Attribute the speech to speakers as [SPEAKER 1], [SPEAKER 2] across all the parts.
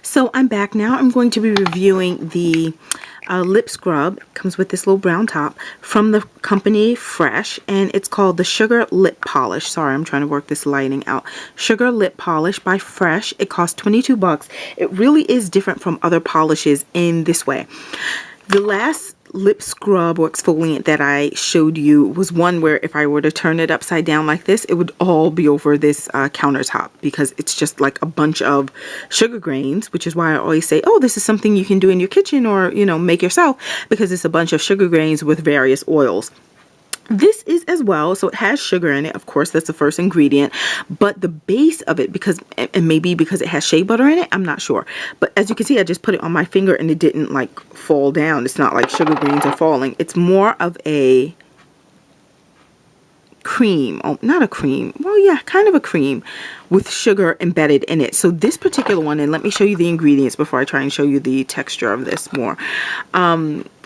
[SPEAKER 1] So I'm back now. I'm going to be reviewing the lip scrub. It comes with this little brown top from the company Fresh, and it's called the Sugar Lip Polish. Sorry, I'm trying to work this lighting out. Sugar Lip Polish by Fresh. It costs 22 bucks. It really is different from other polishes in this way. The last lip scrub or exfoliant that I showed you was one where if I were to turn it upside down like this, it would all be over this countertop, because it's just like a bunch of sugar grains, which is why I always say, oh, this is something you can do in your kitchen or, you know, make yourself, because it's a bunch of sugar grains with various oils. This is as well, so it has sugar in it, of course, that's the first ingredient, but the base of it, because, and maybe because it has shea butter in it, I'm not sure, but as you can see, I just put it on my finger and it didn't like fall down. It's not like sugar grains are falling. It's more of a cream. Oh, not a cream. Well, yeah, kind of a cream with sugar embedded in it. So this particular one, and let me show you the ingredients before I try and show you the texture of this more.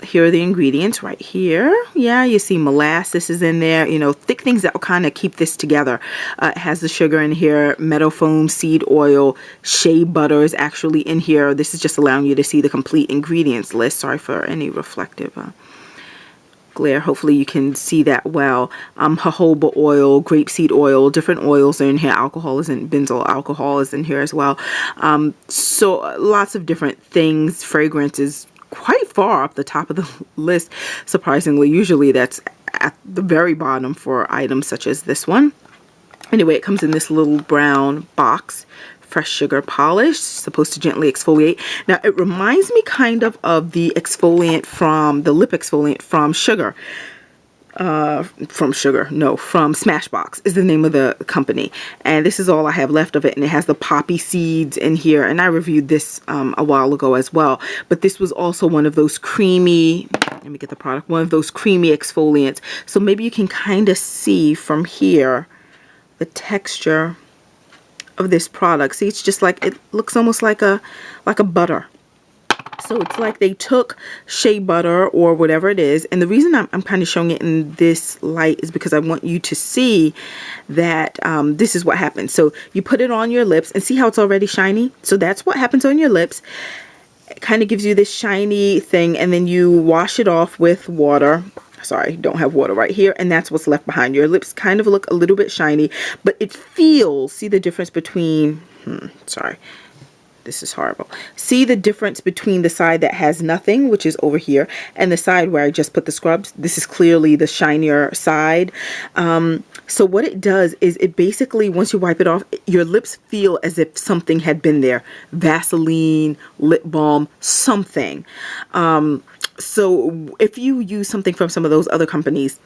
[SPEAKER 1] Here are the ingredients right here. Yeah, you see molasses is in there, you know, thick things that will kind of keep this together. It has the sugar in here, meadow foam, seed oil, shea butter is actually in here. This is just allowing you to see the complete ingredients list. Sorry for any reflective glare. Hopefully you can see that well. Jojoba oil, grapeseed oil, different oils are in here. Alcohol is in, benzyl alcohol is in here as well. So lots of different things. Fragrance is quite far up the top of the list, surprisingly. Usually that's at the very bottom for items such as this one. Anyway, it comes in this little brown box. Fresh sugar polish, supposed to gently exfoliate. Now it reminds me kind of the exfoliant from the lip exfoliant from Sugar. From Smashbox is the name of the company, and this is all I have left of it, and it has the poppy seeds in here, and I reviewed this a while ago as well, but this was also one of those creamy, let me get the product, one of those creamy exfoliants. So maybe you can kind of see from here the texture of this product. See, it's just like, it looks almost like a butter. So it's like they took shea butter or whatever it is, and the reason I'm kind of showing it in this light is because I want you to see that this is what happens. So you put it on your lips and see how it's already shiny. So that's what happens on your lips. It kind of gives you this shiny thing, and then you wash it off with water. Sorry, don't have water right here, and that's what's left behind. Your lips kind of look a little bit shiny, but it feels, see the difference between, sorry, this is horrible. See the difference between the side that has nothing, which is over here, and the side where I just put the scrubs. This is clearly the shinier side. So what it does is it basically, once you wipe it off, your lips feel as if something had been there. Vaseline, lip balm, something. So if you use something from some of those other companies,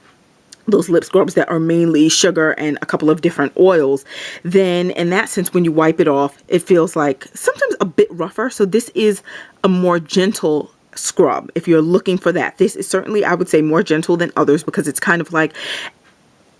[SPEAKER 1] those lip scrubs that are mainly sugar and a couple of different oils, then in that sense, when you wipe it off, it feels like sometimes a bit rougher. So this is a more gentle scrub. If you're looking for that, this is certainly, I would say, more gentle than others, because it's kind of like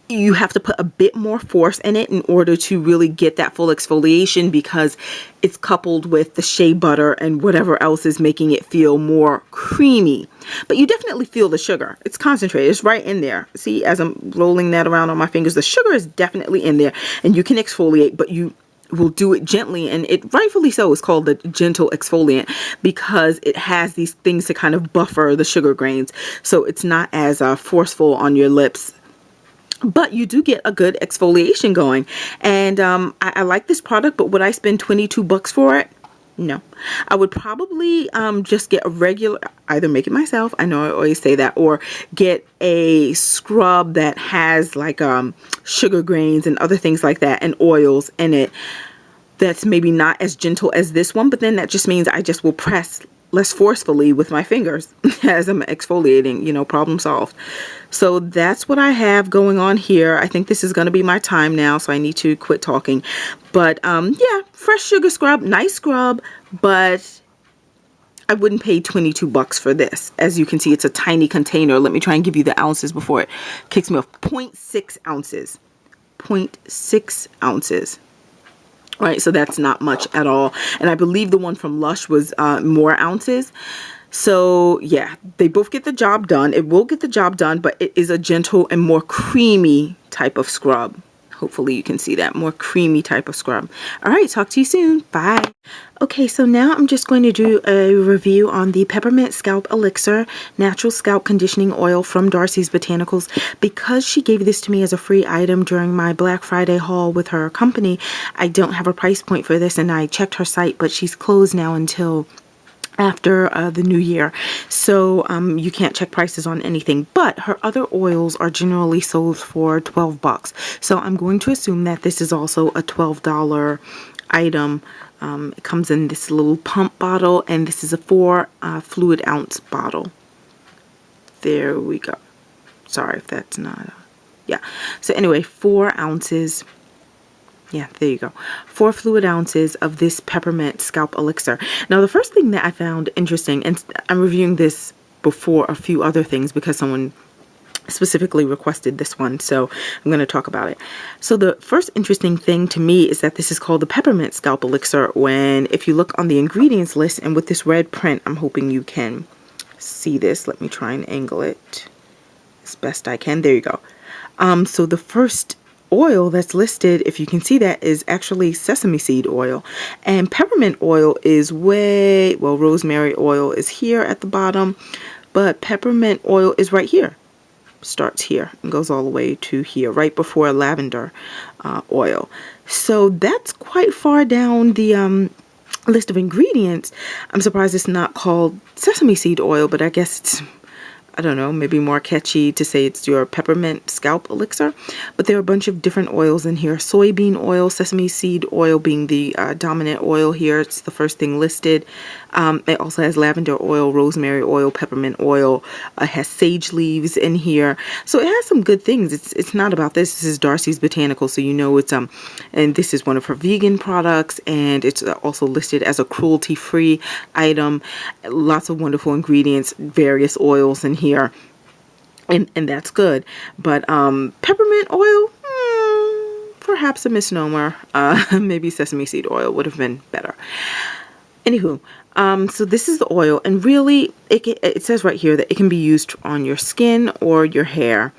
[SPEAKER 1] you have to put a bit more force in it in order to really get that full exfoliation, because it's coupled with the shea butter and whatever else is making it feel more creamy. But you definitely feel the sugar. It's concentrated. It's right in there. See, as I'm rolling that around on my fingers, the sugar is definitely in there, and you can exfoliate, but you will do it gently, and it rightfully so is called the gentle exfoliant, because it has these things to kind of buffer the sugar grains, so it's not as forceful on your lips. But you do get a good exfoliation going. And I like this product, but would I spend 22 bucks for it? No. I would probably just get a regular, either make it myself, I know I always say that, or get a scrub that has like sugar grains and other things like that and oils in it that's maybe not as gentle as this one, but then that just means I just will press less forcefully with my fingers as I'm exfoliating, you know, problem solved. So that's what I have going on here. I think this is going to be my time now, so I need to quit talking. But yeah, fresh sugar scrub, nice scrub, but I wouldn't pay 22 bucks for this. As you can see, it's a tiny container. Let me try and give you the ounces before it kicks me off. 0.6 ounces. 0.6 ounces. Right, so that's not much at all. And I believe the one from Lush was more ounces. So yeah, they both get the job done. It will get the job done, but it is a gentle and more creamy type of scrub. Hopefully you can see that more creamy type of scrub. All right, talk to you soon. Bye. Okay, so now I'm just going to do a review on the Peppermint Scalp Elixir Natural Scalp Conditioning Oil from Darcy's Botanicals. Because she gave this to me as a free item during my Black Friday haul with her company, I don't have a price point for this, and I checked her site, but she's closed now until after the new year, so you can't check prices on anything, but her other oils are generally sold for $12, so I'm going to assume that this is also a $12 item. It comes in this little pump bottle, and this is a 4 fluid ounce bottle. There we go. Sorry if that's not yeah, so anyway, 4 ounces. Yeah, there you go. 4 fluid ounces of this peppermint scalp elixir. Now, the first thing that I found interesting, and I'm reviewing this before a few other things because someone specifically requested this one, so I'm going to talk about it. So the first interesting thing to me is that this is called the peppermint scalp elixir, when if you look on the ingredients list, and with this red print, I'm hoping you can see this. Let me try and angle it as best I can. There you go. So the first oil that's listed, if you can see that, is actually sesame seed oil, and peppermint oil is rosemary oil is here at the bottom, but peppermint oil is right here, starts here and goes all the way to here, right before lavender oil. So that's quite far down the list of ingredients. I'm surprised it's not called sesame seed oil, but I guess it's, I don't know, maybe more catchy to say it's your peppermint scalp elixir. But there are a bunch of different oils in here. Soybean oil, sesame seed oil being the dominant oil here. It's the first thing listed. It also has lavender oil, rosemary oil, peppermint oil. It has sage leaves in here. So it has some good things. It's not about this. This is Darcy's Botanical, so you know it's and this is one of her vegan products, and it's also listed as a cruelty-free item. Lots of wonderful ingredients, various oils in here, and that's good. But peppermint oil, perhaps a misnomer. Maybe sesame seed oil would have been better. Anywho, so this is the oil, and really it says right here that it can be used on your skin or your hair.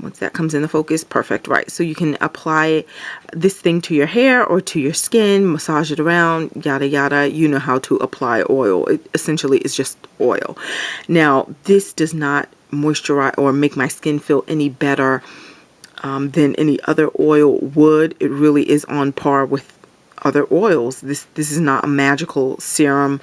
[SPEAKER 1] Once that comes into focus, perfect, right? So you can apply this thing to your hair or to your skin, massage it around, yada yada. You know how to apply oil. It essentially is just oil. Now, this does not moisturize or make my skin feel any better than any other oil would. It really is on par with other oils. This is not a magical serum.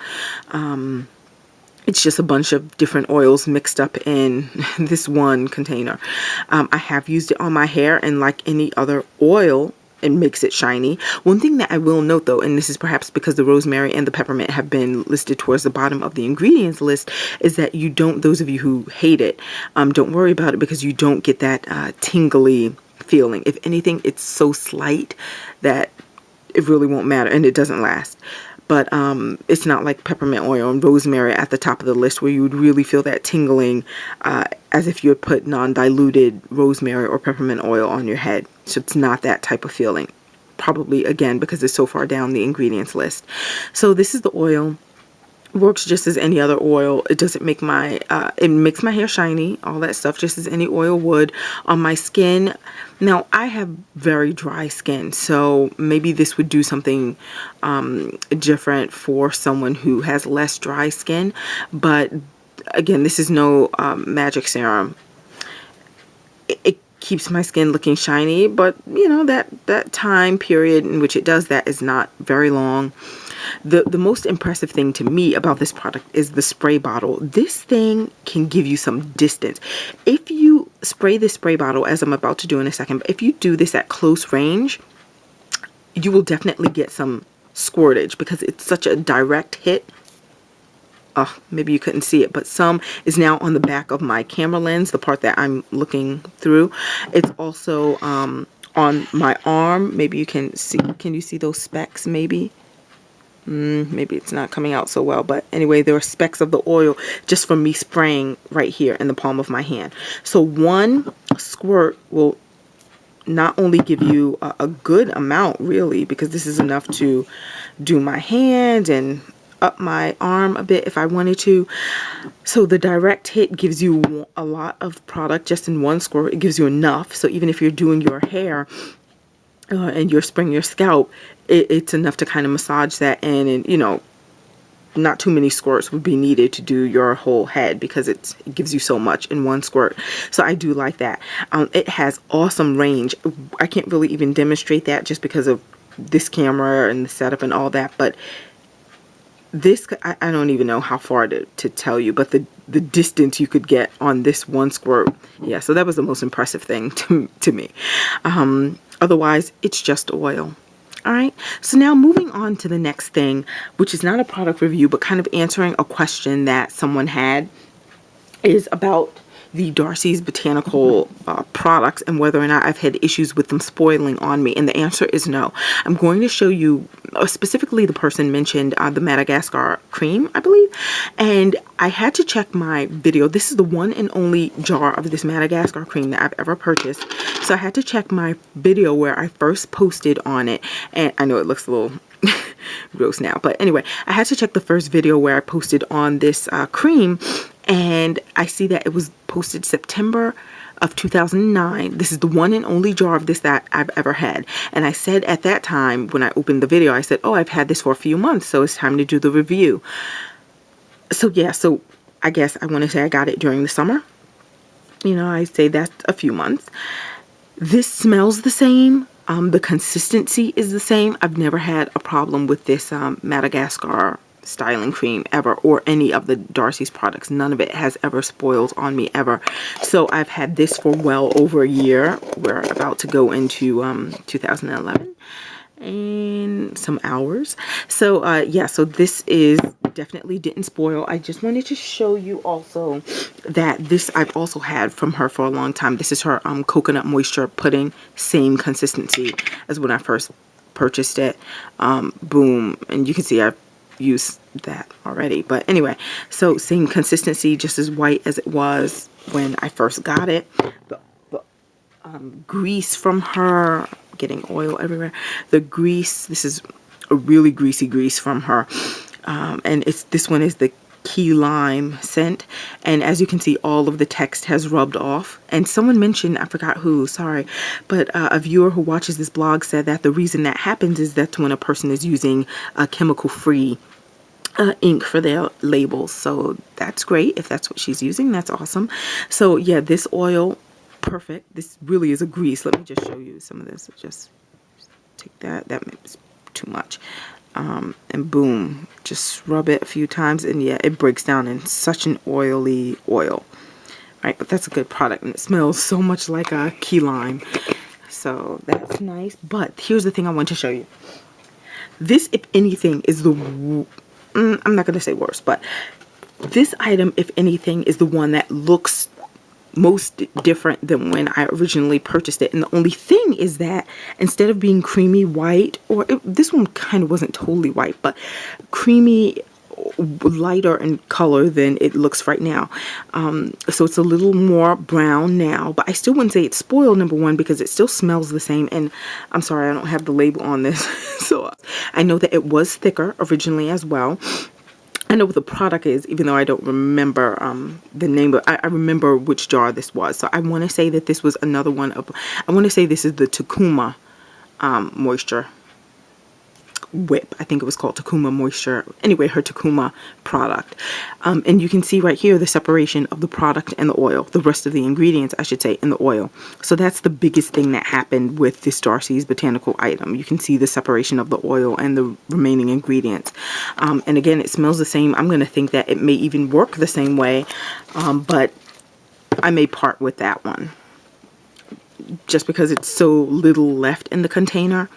[SPEAKER 1] It's just a bunch of different oils mixed up in this one container. I have used it on my hair, and like any other oil, it makes it shiny. One thing that I will note though, and this is perhaps because the rosemary and the peppermint have been listed towards the bottom of the ingredients list, is that you don't, those of you who hate it, don't worry about it, because you don't get that tingly feeling. If anything, it's so slight that it really won't matter, and it doesn't last. But it's not like peppermint oil and rosemary at the top of the list, where you would really feel that tingling as if you had put non-diluted rosemary or peppermint oil on your head. So it's not that type of feeling. Probably, again, because it's so far down the ingredients list. So this is the oil. Works just as any other oil. It doesn't make my, it makes my hair shiny, all that stuff, just as any oil would. On my skin, now I have very dry skin, so maybe this would do something different for someone who has less dry skin. But again, this is no magic serum. It keeps my skin looking shiny, but you know, that time period in which it does that is not very long. The most impressive thing to me about this product is the spray bottle. This thing can give you some distance. If you spray this spray bottle, as I'm about to do in a second, but if you do this at close range, you will definitely get some squirtage because it's such a direct hit. Oh, maybe you couldn't see it, but some is now on the back of my camera lens, the part that I'm looking through. It's also on my arm. Maybe you can see. Can you see those specks maybe? Maybe it's not coming out so well, but anyway, there are specks of the oil just from me spraying right here in the palm of my hand. So one squirt will not only give you a good amount, really, because this is enough to do my hand and up my arm a bit if I wanted to. So the direct hit gives you a lot of product just in one squirt. It gives you enough. So even if you're doing your hair and you're spraying your scalp, it's enough to kind of massage that in, and you know, not too many squirts would be needed to do your whole head because it gives you so much in one squirt. So I do like that. It has awesome range. I can't really even demonstrate that just because of this camera and the setup and all that, but this, I don't even know how far to tell you, but the distance you could get on this one squirt, yeah, so that was the most impressive thing to me. Otherwise, it's just oil. All right, so now moving on to the next thing, which is not a product review, but kind of answering a question that someone had, is about the Darcy's Botanical products and whether or not I've had issues with them spoiling on me. And the answer is no. I'm going to show you, specifically the person mentioned the Madagascar cream, I believe. And I had to check my video. This is the one and only jar of this Madagascar cream that I've ever purchased. So I had to check my video where I first posted on it. And I know it looks a little gross now, but anyway, I had to check the first video where I posted on this cream, and I see that it was posted September of 2009. This is the one and only jar of this that I've ever had. And I said at that time when I opened the video, I said, oh, I've had this for a few months, so it's time to do the review. So yeah, so I guess I want to say I got it during the summer. You know, I say that's a few months. This smells the same. The consistency is the same. I've never had a problem with this Madagascar styling cream ever, or any of the Darcy's products. None of it has ever spoiled on me ever. So I've had this for well over a year. We're about to go into 2011 and some hours. So yeah, so this is definitely didn't spoil. I just wanted to show you also that this I've also had from her for a long time. This is her coconut moisture pudding, same consistency as when I first purchased it. Boom, and you can see I've used that already, but anyway, so same consistency, just as white as it was when I first got it. The grease from her, getting oil everywhere. The grease, this is a really greasy grease from her. And this one is the key lime scent, and as you can see, all of the text has rubbed off. And someone mentioned, I forgot who, sorry, but a viewer who watches this blog said that the reason that happens is that's when a person is using a chemical-free ink for their labels. So that's great. If that's what she's using, that's awesome. So yeah, this oil, perfect. This really is a grease. Let me just show you some of this. Just take that makes too much. And boom, just rub it a few times, and yeah, it breaks down in such an oily oil. Right, but that's a good product, and it smells so much like a key lime. So that's nice. But here's the thing I want to show you. This, if anything, is the I'm not going to say worse, but this item, if anything, is the one that looks most different than when I originally purchased it. And the only thing is that instead of being creamy white, or this one kind of wasn't totally white, but creamy lighter in color than it looks right now. So it's a little more brown now, but I still wouldn't say it's spoiled, number one, because it still smells the same. And I'm sorry, I don't have the label on this. So I know that it was thicker originally as well. I know what the product is, even though I don't remember the name, but I remember which jar this was. So I want to say that this was another one of, I want to say this is the Takuma Moisture Whip. I think it was called Takuma Moisture. Anyway, her Takuma product. And you can see right here the separation of the product and the oil, the rest of the ingredients, I should say, in the oil. So that's the biggest thing that happened with this Darcy's Botanical item. You can see the separation of the oil and the remaining ingredients. And again, it smells the same. I'm going to think that it may even work the same way, but I may part with that one just because it's so little left in the container.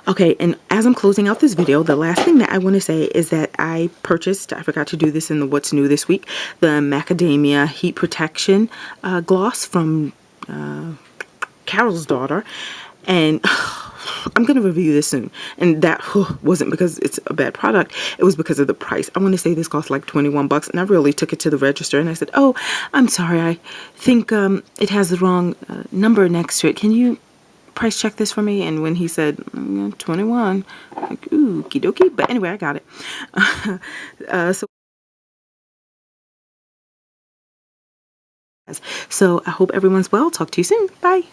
[SPEAKER 1] Okay, and as I'm closing out this video, the last thing that I want to say is that I purchased, I forgot to do this in the What's New this week, the Macadamia Heat Protection Gloss from Carol's daughter. And I'm going to review this soon. And that wasn't because it's a bad product. It was because of the price. I want to say this cost like 21 bucks. And I really took it to the register and I said, oh, I'm sorry. I think it has the wrong number next to it. Can you price check this for me? And when he said 21, I'm like, ooh, okie dokie. But anyway, I got it. So I hope everyone's well. Talk to you soon. Bye.